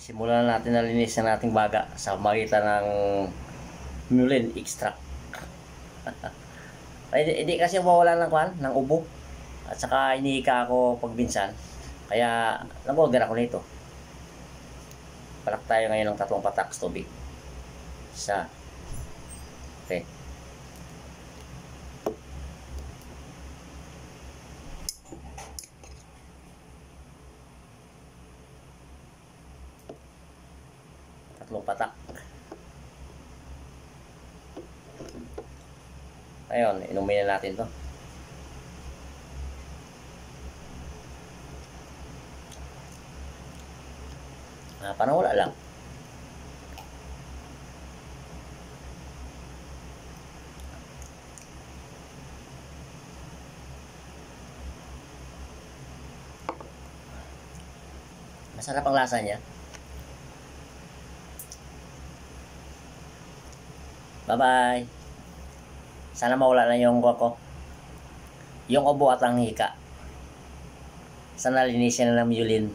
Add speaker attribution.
Speaker 1: Simulan natin na linisin nating baga sa magitan ng mulin extract. Hindi kasi mawala ng kwan, ng ubo. At saka iniika ako pagminsan. Kaya nag-order ako nito. Palak tayo ngayon ng 3 patak sa tubig. Isa. Okay. Patak. Ayun, inumin na natin to. Parang wala lang. Masarap ang lasa niya. Bye-bye. Sana mawala na yung ko. Yung ubo at ang hika. Sana linisin na ng mulin.